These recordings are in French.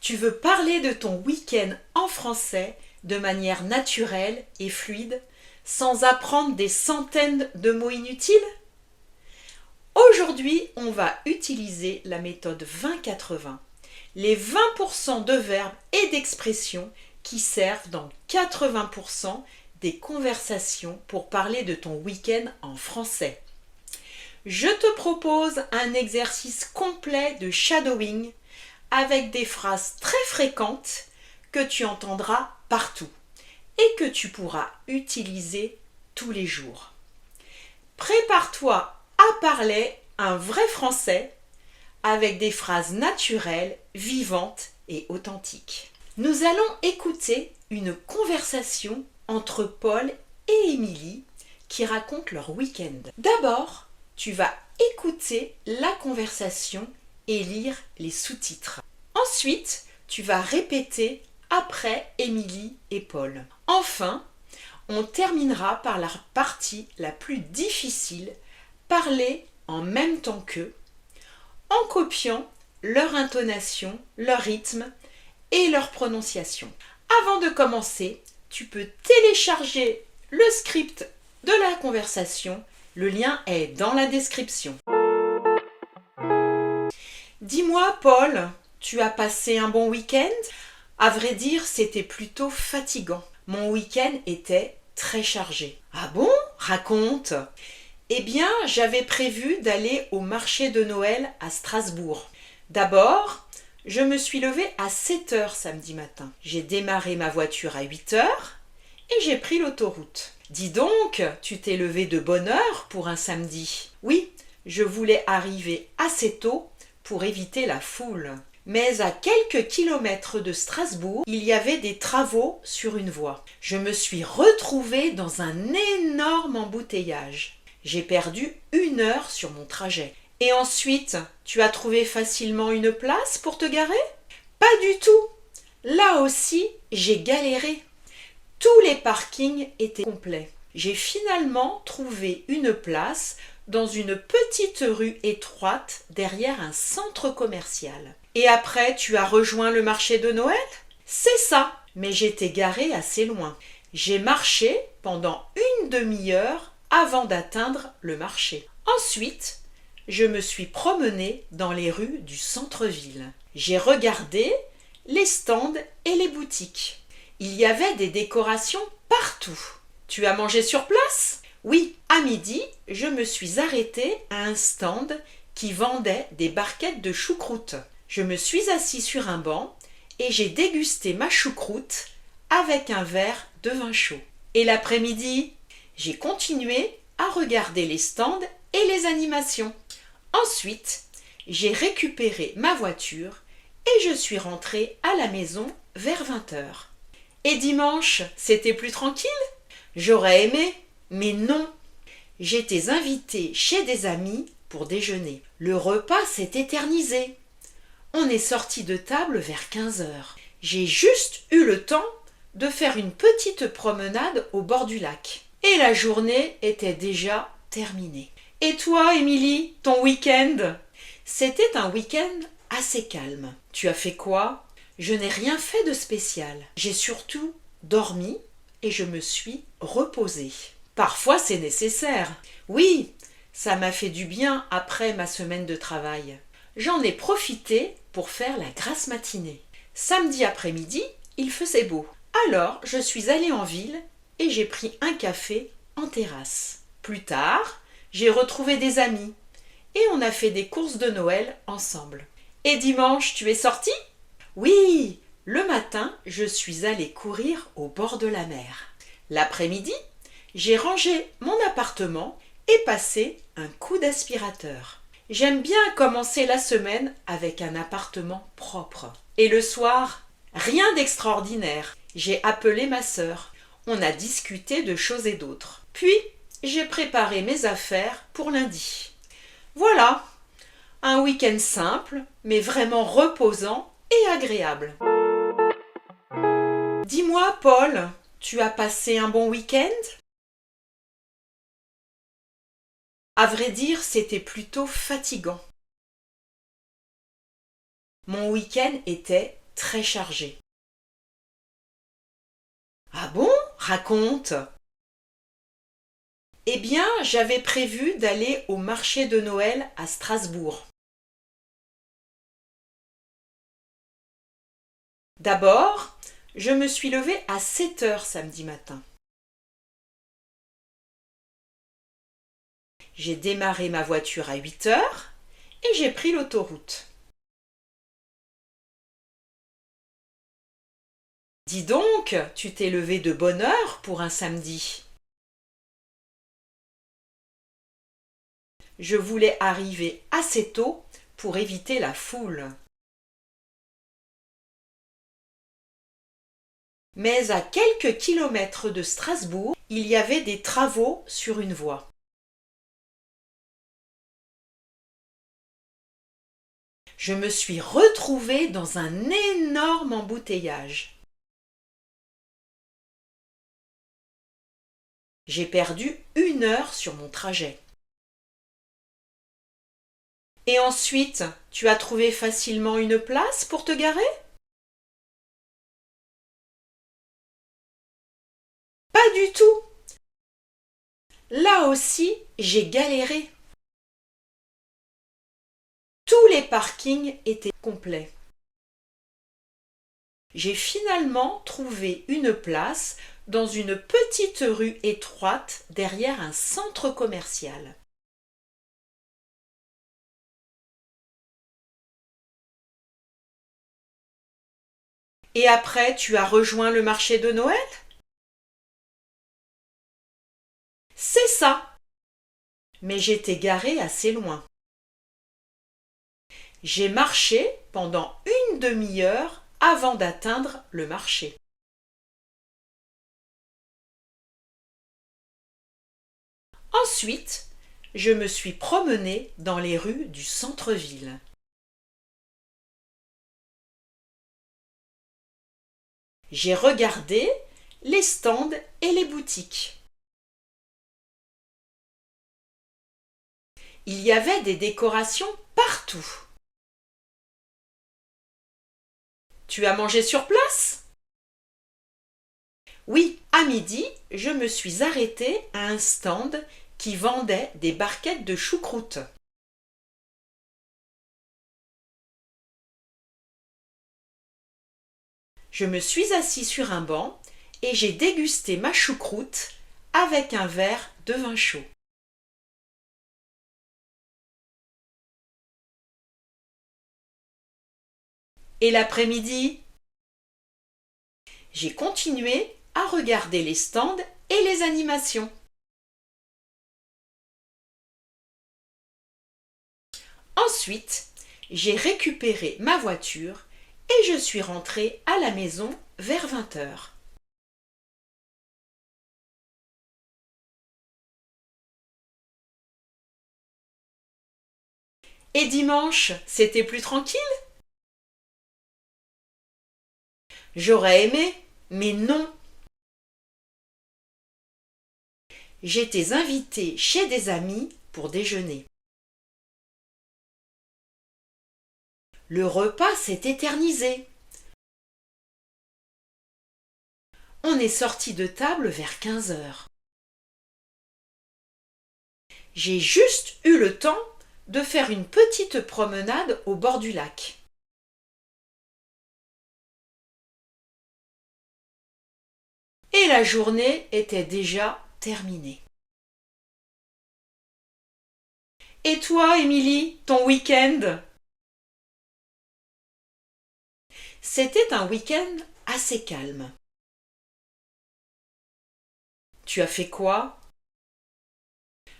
Tu veux parler de ton week-end en français de manière naturelle et fluide, sans apprendre des centaines de mots inutiles? Aujourd'hui, on va utiliser la méthode 20-80, les 20% de verbes et d'expressions qui servent dans 80% des conversations pour parler de ton week-end en français. Je te propose un exercice complet de shadowing avec des phrases très fréquentes que tu entendras partout et que tu pourras utiliser tous les jours. Prépare-toi à parler un vrai français avec des phrases naturelles, vivantes et authentiques. Nous allons écouter une conversation entre Paul et Émilie qui racontent leur week-end. D'abord, tu vas écouter la conversation et lire les sous-titres. Ensuite, tu vas répéter après Émilie et Paul. Enfin, on terminera par la partie la plus difficile, parler en même temps qu'eux, en copiant leur intonation, leur rythme et leur prononciation. Avant de commencer, tu peux télécharger le script de la conversation. Le lien est dans la description. Dis-moi, Paul, tu as passé un bon week-end? À vrai dire, c'était plutôt fatigant. Mon week-end était très chargé. Ah bon? Raconte! Eh bien, j'avais prévu d'aller au marché de Noël à Strasbourg. D'abord, je me suis levée à 7h samedi matin. J'ai démarré ma voiture à 8h et j'ai pris l'autoroute. Dis donc, tu t'es levé de bonne heure pour un samedi. Oui, je voulais arriver assez tôt pour éviter la foule. Mais à quelques kilomètres de Strasbourg, il y avait des travaux sur une voie. Je me suis retrouvée dans un énorme embouteillage. J'ai perdu 1 heure sur mon trajet. Et ensuite, tu as trouvé facilement une place pour te garer? Pas du tout. Là aussi, j'ai galéré. Tous les parkings étaient complets. J'ai finalement trouvé une place dans une petite rue étroite derrière un centre commercial. Et après, tu as rejoint le marché de Noël? C'est ça, mais j'étais garée assez loin. J'ai marché pendant 1/2 heure avant d'atteindre le marché. Ensuite, je me suis promenée dans les rues du centre-ville. J'ai regardé les stands et les boutiques. Il y avait des décorations partout. Tu as mangé sur place? Oui, à midi, je me suis arrêtée à un stand qui vendait des barquettes de choucroute. Je me suis assise sur un banc et j'ai dégusté ma choucroute avec un verre de vin chaud. Et l'après-midi, j'ai continué à regarder les stands et les animations. Ensuite, j'ai récupéré ma voiture et je suis rentrée à la maison vers 20h. Et dimanche, c'était plus tranquille? J'aurais aimé, mais non. J'étais invitée chez des amis pour déjeuner. Le repas s'est éternisé. On est sorti de table vers 15h. J'ai juste eu le temps de faire une petite promenade au bord du lac. Et la journée était déjà terminée. Et toi, Émilie, ton week-end? C'était un week-end assez calme. Tu as fait quoi? Je n'ai rien fait de spécial. J'ai surtout dormi et je me suis reposée. Parfois, c'est nécessaire. Oui, ça m'a fait du bien après ma semaine de travail. J'en ai profité pour faire la grasse matinée. Samedi après-midi, il faisait beau. Alors, je suis allée en ville et j'ai pris un café en terrasse. Plus tard, j'ai retrouvé des amis et on a fait des courses de Noël ensemble. Et dimanche, tu es sortie? Oui, le matin, je suis allée courir au bord de la mer. L'après-midi, j'ai rangé mon appartement et passé un coup d'aspirateur. J'aime bien commencer la semaine avec un appartement propre. Et le soir, rien d'extraordinaire. J'ai appelé ma sœur. On a discuté de choses et d'autres. Puis, j'ai préparé mes affaires pour lundi. Voilà, un week-end simple, mais vraiment reposant et agréable. Dis-moi, Paul, tu as passé un bon week-end? À vrai dire, c'était plutôt fatigant. Mon week-end était très chargé. Ah bon? Raconte. Eh bien, j'avais prévu d'aller au marché de Noël à Strasbourg. D'abord, je me suis levée à 7 heures samedi matin. J'ai démarré ma voiture à 8 heures et j'ai pris l'autoroute. Dis donc, tu t'es levé de bonne heure pour un samedi. Je voulais arriver assez tôt pour éviter la foule. Mais à quelques kilomètres de Strasbourg, il y avait des travaux sur une voie. Je me suis retrouvée dans un énorme embouteillage. J'ai perdu 1 heure sur mon trajet. Et ensuite, tu as trouvé facilement une place pour te garer? Pas du tout. Là aussi, j'ai galéré. Tous les parkings étaient complets. J'ai finalement trouvé une place dans une petite rue étroite derrière un centre commercial. Et après, tu as rejoint le marché de Noël? C'est ça. Mais j'étais garée assez loin. J'ai marché pendant une demi-heure avant d'atteindre le marché. Ensuite, je me suis promenée dans les rues du centre-ville. J'ai regardé les stands et les boutiques. Il y avait des décorations partout. Tu as mangé sur place? Oui, à midi, je me suis arrêtée à un stand qui vendait des barquettes de choucroute. Je me suis assis sur un banc et j'ai dégusté ma choucroute avec un verre de vin chaud. Et l'après-midi, j'ai continué à regarder les stands et les animations. Ensuite, j'ai récupéré ma voiture et je suis rentrée à la maison vers 20 heures. Et dimanche, c'était plus tranquille? J'aurais aimé, mais non. J'étais invitée chez des amis pour déjeuner. Le repas s'est éternisé. On est sorti de table vers 15 heures. J'ai juste eu le temps de faire une petite promenade au bord du lac. Et la journée était déjà terminée. Et toi, Émilie, ton week-end? C'était un week-end assez calme. Tu as fait quoi?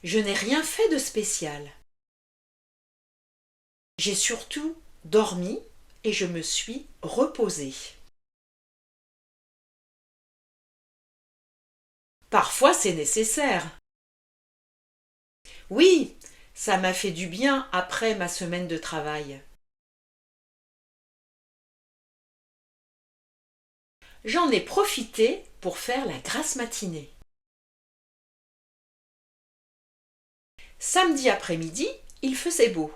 Je n'ai rien fait de spécial. J'ai surtout dormi et je me suis reposée. Parfois, c'est nécessaire. Oui, ça m'a fait du bien après ma semaine de travail. J'en ai profité pour faire la grasse matinée. Samedi après-midi, il faisait beau.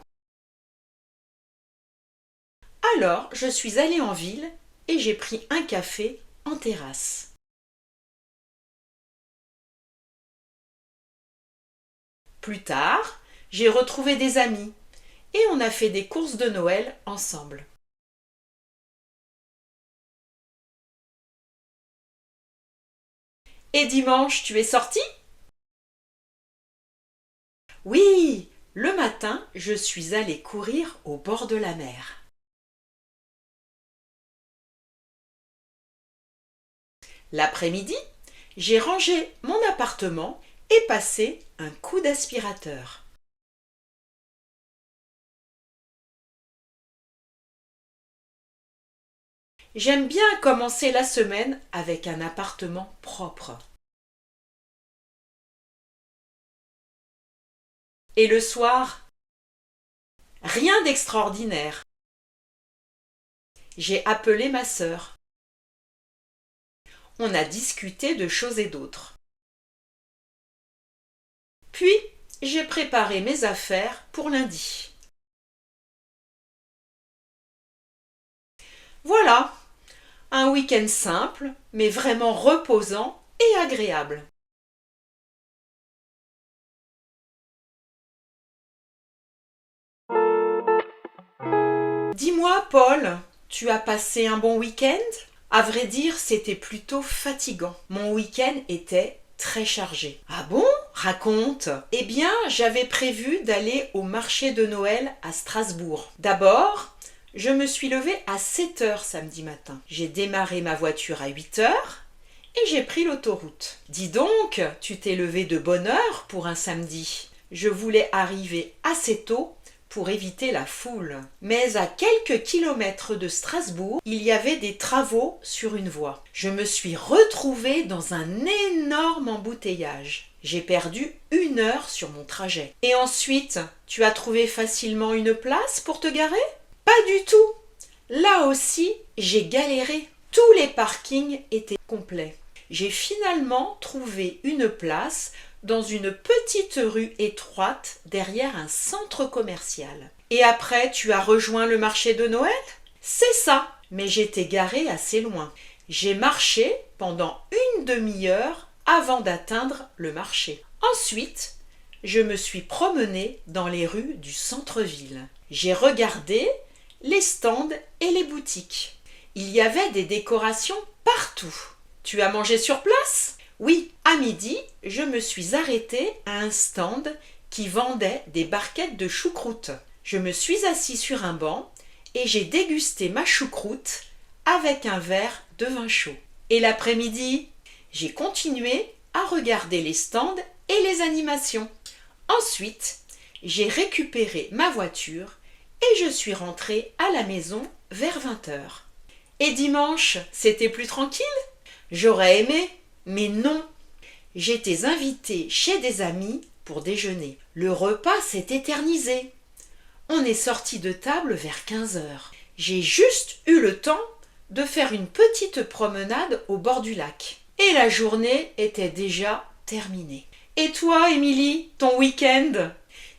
Alors, je suis allée en ville et j'ai pris un café en terrasse. Plus tard, j'ai retrouvé des amis et on a fait des courses de Noël ensemble. Et dimanche, tu es sorti? Oui, le matin, je suis allée courir au bord de la mer. L'après-midi, j'ai rangé mon appartement et passé un coup d'aspirateur. J'aime bien commencer la semaine avec un appartement propre. Et le soir, rien d'extraordinaire. J'ai appelé ma sœur. On a discuté de choses et d'autres. Puis, j'ai préparé mes affaires pour lundi. Voilà, un week-end simple, mais vraiment reposant et agréable. Dis-moi, Paul, tu as passé un bon week-end? À vrai dire, c'était plutôt fatigant. Mon week-end était très chargé. Ah bon? Raconte. Eh bien, j'avais prévu d'aller au marché de Noël à Strasbourg. D'abord, je me suis levée à 7 heures samedi matin. J'ai démarré ma voiture à 8 heures et j'ai pris l'autoroute. Dis donc, tu t'es levé de bonne heure pour un samedi. Je voulais arriver assez tôt pour éviter la foule. Mais à quelques kilomètres de Strasbourg, il y avait des travaux sur une voie. Je me suis retrouvée dans un énorme embouteillage. J'ai perdu 1 heure sur mon trajet. Et ensuite, tu as trouvé facilement une place pour te garer? Pas du tout. Là aussi, j'ai galéré. Tous les parkings étaient complets. J'ai finalement trouvé une place dans une petite rue étroite derrière un centre commercial. Et après, tu as rejoint le marché de Noël? C'est ça, mais j'étais garée assez loin. J'ai marché pendant une demi-heure avant d'atteindre le marché. Ensuite, je me suis promenée dans les rues du centre-ville. J'ai regardé les stands et les boutiques. Il y avait des décorations partout. Tu as mangé sur place? Oui, à midi, je me suis arrêtée à un stand qui vendait des barquettes de choucroute. Je me suis assise sur un banc et j'ai dégusté ma choucroute avec un verre de vin chaud. Et l'après-midi, j'ai continué à regarder les stands et les animations. Ensuite, j'ai récupéré ma voiture et je suis rentrée à la maison vers 20 heures. Et dimanche, c'était plus tranquille? J'aurais aimé, mais non. J'étais invitée chez des amis pour déjeuner. Le repas s'est éternisé. On est sorti de table vers 15 heures. J'ai juste eu le temps de faire une petite promenade au bord du lac. Et la journée était déjà terminée. Et toi, Émilie, ton week-end?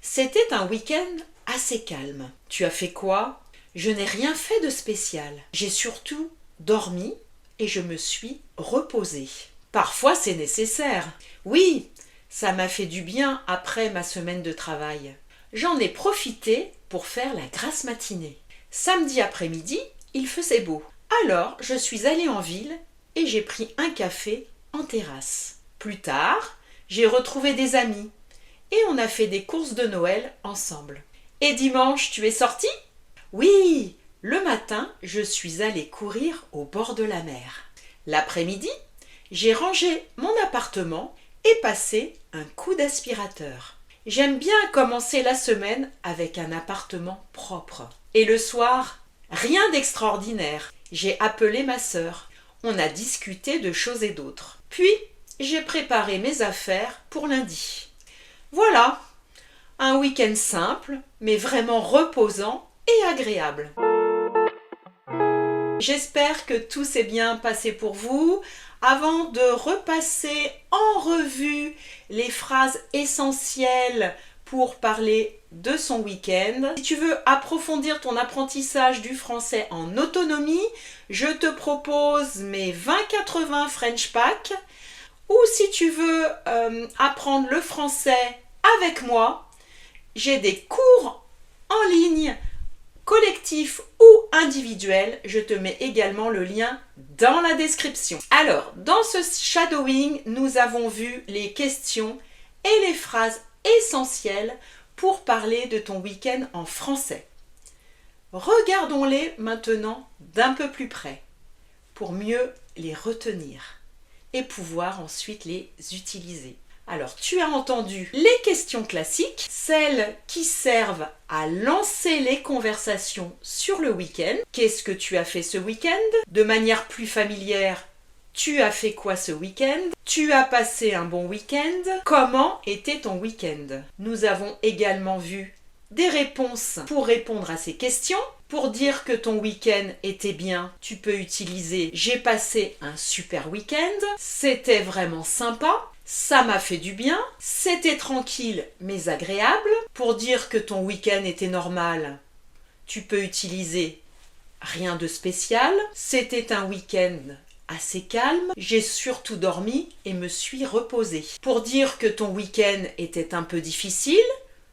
C'était un week-end assez calme. Tu as fait quoi? Je n'ai rien fait de spécial. J'ai surtout dormi et je me suis reposée. Parfois, c'est nécessaire. Oui, ça m'a fait du bien après ma semaine de travail. J'en ai profité pour faire la grasse matinée. Samedi après-midi, il faisait beau. Alors, je suis allée en ville et j'ai pris un café en terrasse. Plus tard, j'ai retrouvé des amis et on a fait des courses de Noël ensemble. Et dimanche, tu es sorti? Oui, le matin, je suis allée courir au bord de la mer. L'après-midi, j'ai rangé mon appartement et passé un coup d'aspirateur. J'aime bien commencer la semaine avec un appartement propre. Et le soir, rien d'extraordinaire. J'ai appelé ma sœur. On a discuté de choses et d'autres. Puis, j'ai préparé mes affaires pour lundi. Voilà, un week-end simple, mais vraiment reposant et agréable. J'espère que tout s'est bien passé pour vous. Avant de repasser en revue les phrases essentielles pour parler de son week-end. Si tu veux approfondir ton apprentissage du français en autonomie, je te propose mes 20-80 French Pack. Ou si tu veux apprendre le français avec moi, j'ai des cours en ligne, collectifs ou individuels. Je te mets également le lien dans la description. Alors, dans ce shadowing, nous avons vu les questions et les phrases essentielles pour parler de ton week-end en français. Regardons-les maintenant d'un peu plus près pour mieux les retenir et pouvoir ensuite les utiliser. Alors, tu as entendu les questions classiques, celles qui servent à lancer les conversations sur le week-end. Qu'est-ce que tu as fait ce week-end? De manière plus familière, tu as fait quoi ce week-end? Tu as passé un bon week-end? Comment était ton week-end? Nous avons également vu des réponses pour répondre à ces questions. Pour dire que ton week-end était bien, tu peux utiliser « J'ai passé un super week-end »,« C'était vraiment sympa »,« Ça m'a fait du bien »,« C'était tranquille mais agréable ». Pour dire que ton week-end était normal, tu peux utiliser « Rien de spécial »,« C'était un week-end assez calme »,« J'ai surtout dormi et me suis reposé ». Pour dire que ton week-end était un peu difficile,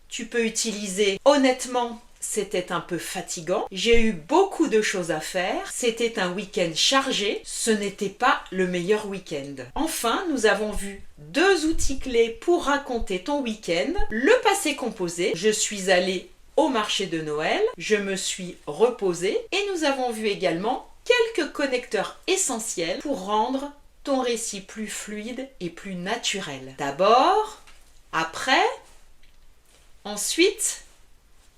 tu peux utiliser « Honnêtement, c'était un peu fatigant. J'ai eu beaucoup de choses à faire. C'était un week-end chargé. Ce n'était pas le meilleur week-end. » Enfin, nous avons vu 2 outils clés pour raconter ton week-end. Le passé composé. Je suis allée au marché de Noël. Je me suis reposée. Et nous avons vu également quelques connecteurs essentiels pour rendre ton récit plus fluide et plus naturel. D'abord, après, ensuite,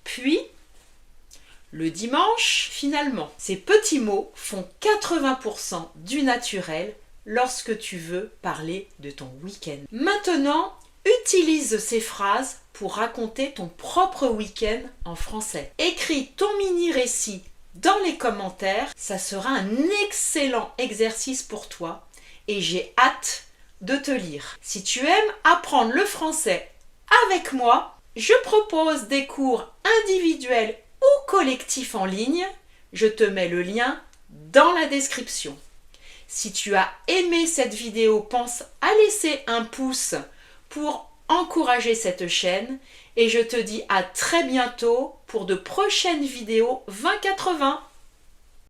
puis, le dimanche, finalement. Ces petits mots font 80% du naturel lorsque tu veux parler de ton week-end. Maintenant, utilise ces phrases pour raconter ton propre week-end en français. Écris ton mini-récit dans les commentaires. Ça sera un excellent exercice pour toi et j'ai hâte de te lire. Si tu aimes apprendre le français avec moi, je propose des cours individuels ou collectifs en ligne. Je te mets le lien dans la description. Si tu as aimé cette vidéo, pense à laisser un pouce pour encourager cette chaîne et je te dis à très bientôt pour de prochaines vidéos 20-80.